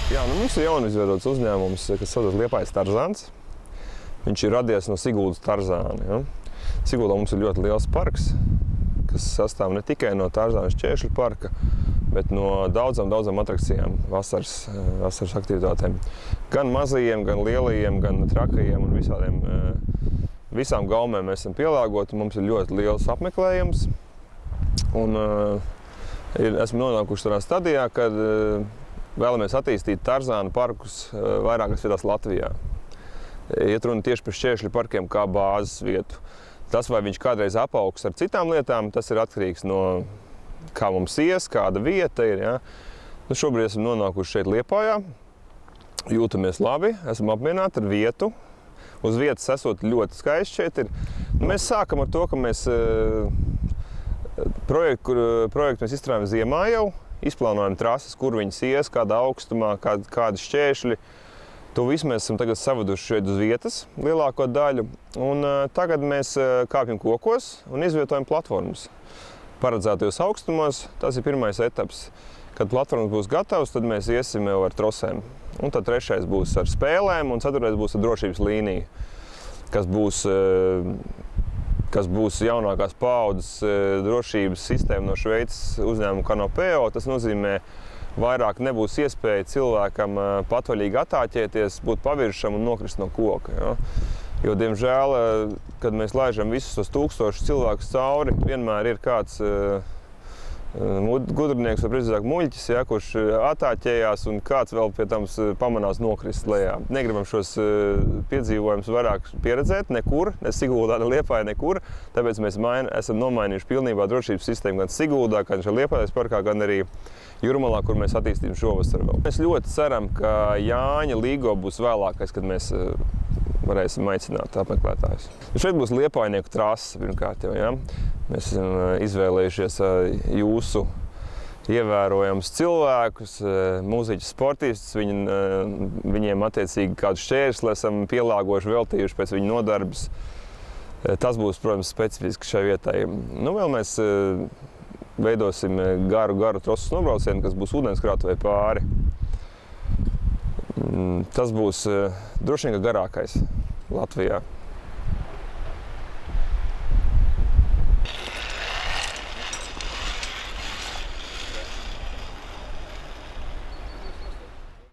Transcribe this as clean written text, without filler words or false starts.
Jā, mums ir jaunizveidots uzņēmums, kas saucas Liepājas Tarzāns. Viņš ir radies no Siguldas Tarzāna. Ja? Siguldā mums ir ļoti liels parks, kas sastāv ne tikai no Tarzāna šķēršļu parka, bet no daudzām atrakcijām, vasaras aktivitātēm. Gan mazajiem, gan lielajiem, gan trakajiem un visām gaumēm mēs esam pielāgoti. Mums ir ļoti liels apmeklējums. Un esam nonākuši tādā stadijā, kad vēlamies attīstīt Tarzāna parkus vairākas vietās Latvijā. Iet runa tieši par šķēršļu parkiem kā bāzes vietu. Tas, vai viņš kādreiz apaugs ar citām lietām, tas ir atkarīgs no kā mums ies, kāda vieta ir. Ja? Šobrīd esam nonākuši šeit Liepājā, jūtamies labi, esam apmierināti ar vietu. Uz vietas esot ļoti skaisti šeit ir. Mēs sākam ar to, ka mēs projektu mēs izstrādājam ziemā jau, izplānojam trases, kur viņas ies, kādā augstumā, kādi šķēršļi. To visu mēs esam tagad savaduši šeit uz vietas lielāko daļu. Un tagad mēs kāpjam kokos un izvietojam platformas. Paredzētajos augstumos, tas ir pirmais etaps. Kad platformas būs gatavas, tad mēs iesim jau ar trosēm. Un tad trešais būs ar spēlēm un ceturtais būs ar drošības līniju, kas būs jaunākās paaudzes drošības sistēma no Šveices uzņēmuma Canopeo. Tas nozīmē, vairāk nebūs iespēja cilvēkam patvaļīgi attāķēties, būt paviršam un nokrist no koka. Ja? Jo, diemžēl, kad mēs laižam visus tos 1000 cilvēkus cauri, vienmēr ir kāds gudrinieks vai precīzāk muļķis, ja, kurš attāķējās un kāds vēl pie tam pamanās nokrist lejā. Negribam šos piedzīvojumus vairāk pieredzēt nekur, ne Siguldā, ne Liepājā, nekur. Tāpēc mēs esam nomainījuši pilnībā drošības sistēmu gan Siguldā, gan Liepājas parkā, gan arī Jūrmalā, kur mēs attīstīsim šovasar vēl. Mēs ļoti ceram, ka Jāņa Līgo būs vēlākais, kad mēs varēsim aicināt apmeklētājus. Šeit būs liepājnieku trase pirmkārt jau, ja? Mēs esam izvēlējušies jūsu ievērojams cilvēkus, mūziķus, sportistus, viņiem attiecīgi kādu šķērsli esam pielāgojuši, veltījuši pēc viņu nodarbes. Tas būs, protams, specifiski šai vietai. Vēl mēs veidosim garu trosas nobraucienu, kas būs ūdenskrātuvei pāri. Tas būs droši vien garākais Latvijā.